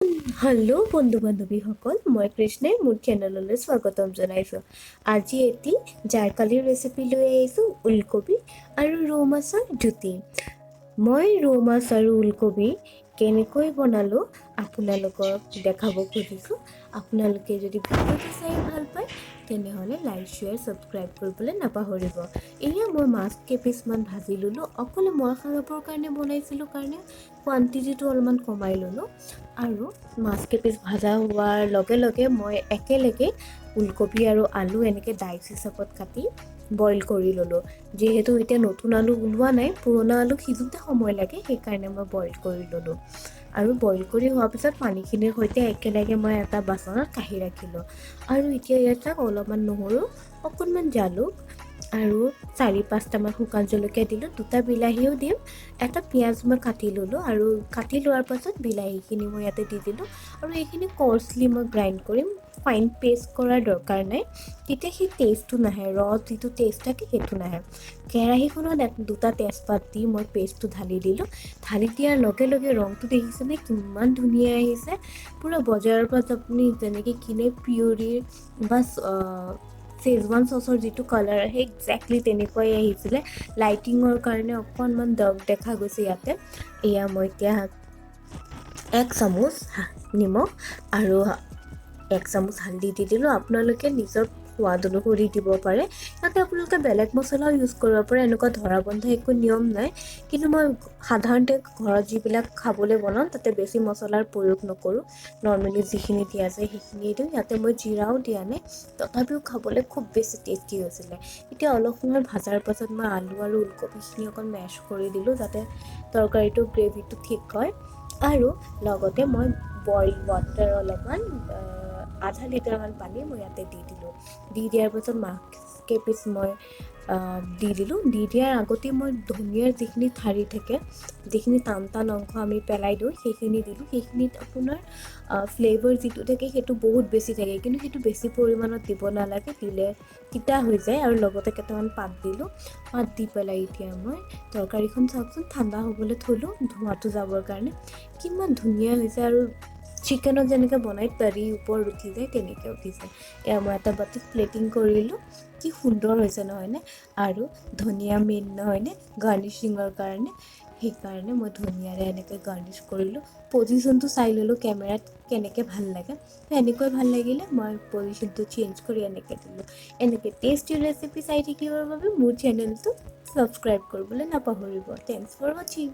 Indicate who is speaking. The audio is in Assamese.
Speaker 1: হেল্ল' বন্ধু বান্ধৱীসকল, মই কৃষ্ণাই মোৰ চেনেললৈ স্বাগতম জনাইছোঁ। আজি এটি জাৰকালিৰ ৰেচিপি লৈ আহিছোঁ, ওলকবি আৰু ৰৌ মাছৰ জুতি। মই ৰৌ মাছ আৰু ওলকবি কেনেকৈ বনালোঁ আপোনালোকক দেখাব খুজিছোঁ। আপোনালোকে যদি ভিডিঅ'টো চাই ভাল পায় তেনেহ'লে লাইক শ্বেয়াৰ ছাবস্ক্ৰাইব কৰিবলৈ নাপাহৰিব। এয়া মই মাছ কেইপিচমান ভাজি ল'লোঁ। অকলে মই খাবৰ কাৰণে বনাইছিলোঁ কাৰণে কোৱান্টিটিটো অলপমান কমাই ল'লোঁ। আৰু মাছ কেইপিচ ভাজা হোৱাৰ লগে লগে মই একেলগে ওলকবি আৰু আলু এনেকৈ ডাইচ হিচাপত কাটি বইল কৰি ল'লোঁ। যিহেতু এতিয়া নতুন আলু ওলোৱা নাই, পুৰণা আলু সিজোঁতে সময় লাগে, সেইকাৰণে মই বইল কৰি ল'লোঁ। আৰু বইল কৰি হোৱাৰ পিছত পানীখিনিৰ সৈতে একেলগে মই এটা বাচনত কাঢ়ি ৰাখিলোঁ। আৰু এতিয়া ইয়াত অলপমান নহৰু, অকণমান জালুক আৰু 4-5টামান শুকান জলকীয়া দিলোঁ। 2টা বিলাহীও দিম, এটা পিঁয়াজ মই কাটি ল'লোঁ। আৰু কাটি লোৱাৰ পাছত বিলাহীখিনি মই ইয়াতে দি দিলোঁ। আৰু এইখিনি কৰ্চলি মই গ্ৰাইণ্ড কৰিম, ফাইন পেষ্ট কৰাৰ দৰকাৰ নাই, তেতিয়া সেই টেষ্টটো নাহে, যিটো টেষ্ট থাকে সেইটো নাহে। কেৰাহীখনত 2টা তেজপাত দি মই পেষ্টটো ঢালি দিলোঁ। ঢালি দিয়াৰ লগে লগে ৰংটো দেখিছেনে কিমান ধুনীয়া আহিছে। পূৰা বজাৰৰ পৰা আপুনি যেনেকৈ কিনে পিউৰিৰ বা চেজৱান চচৰ যিটো কালাৰ আহে একজেক্টলি তেনেকুৱাই আহিছিলে। লাইটিঙৰ কাৰণে অকণমান ডাৰ্ক দেখা গৈছে ইয়াতে। এয়া মই এতিয়া 1 চামুচ নিমখ আৰু 1 চামুচ হালধি দি দিলোঁ। আপোনালোকে নিজৰ সোৱাদ অনুসৰি দিব পাৰে। ইয়াতে আপোনালোকে বেলেগ মছলাও ইউজ কৰিব পাৰে, এনেকুৱা ধৰা বন্ধা একো নিয়ম নাই। কিন্তু মই সাধাৰণতে ঘৰত যিবিলাক খাবলৈ বনাওঁ তাতে বেছি মছলাৰ প্ৰয়োগ নকৰোঁ। নৰ্মেলি যিখিনি দিয়া যায় সেইখিনিয়ে দিওঁ। ইয়াতে মই জিৰাও দিয়া নাই, তথাপিও খাবলৈ খুব বেছি টেষ্টি হৈছিলে। এতিয়া অলপ সময় ভাজাৰ পাছত মই আলু আৰু ওলকবিখিনি অকণ মেছ কৰি দিলোঁ, যাতে তৰকাৰীটো গ্ৰেভিটো ঠিক হয়। আৰু লগতে মই বইল ৱাটাৰ অলপমান 1/2 লিটাৰমান পানী মই ইয়াতে দি দিলোঁ। দি দিয়াৰ পাছত মাছ কেইপিচ মই দি দিলোঁ। দি দিয়াৰ আগতে মই ধনিয়াৰ যিখিনি ঠাৰি থাকে, যিখিনি টান টান অংশ আমি পেলাই দিওঁ সেইখিনি দিলোঁ। সেইখিনিত আপোনাৰ ফ্লেভাৰ যিটো থাকে সেইটো বহুত বেছি থাকে, কিন্তু সেইটো বেছি পৰিমাণত দিব নালাগে, দিলে তিতা হৈ যায়। আৰু লগতে কেইটামান পাত দিলোঁ। পাত দি পেলাই এতিয়া মই তৰকাৰীখন চাওকচোন, ঠাণ্ডা হ'বলৈ থ'লোঁ ধোঁৱাটো যাবৰ কাৰণে। কিমান ধুনীয়া হৈছে, আৰু চিকেনত যেনেকৈ বনাই তৰি ওপৰত উঠি যায় তেনেকৈ উঠিছে। এয়া মই এটা বাতিত প্লেটিং কৰিলোঁ। কি সুন্দৰ হৈছে নহয়নে? আৰু ধনিয়া মেইন নহয়নে গাৰ্নিচিঙৰ কাৰণে, সেইকাৰণে মই ধনিয়াৰে এনেকৈ গাৰ্নিছ কৰিলোঁ। পজিশ্যনটো চাই ল'লোঁ কেমেৰাত কেনেকৈ ভাল লাগে, এনেকৈ ভাল লাগিলে মই পজিশ্যনটো চেঞ্জ কৰি এনেকৈ দিলোঁ। এনেকৈ টেষ্টি ৰেচিপি চাই থাকিবৰ বাবে মোৰ চেনেলটো ছাবস্ক্ৰাইব কৰিবলৈ নাপাহৰিব। থেংকছ ফৰ ৱাচিং।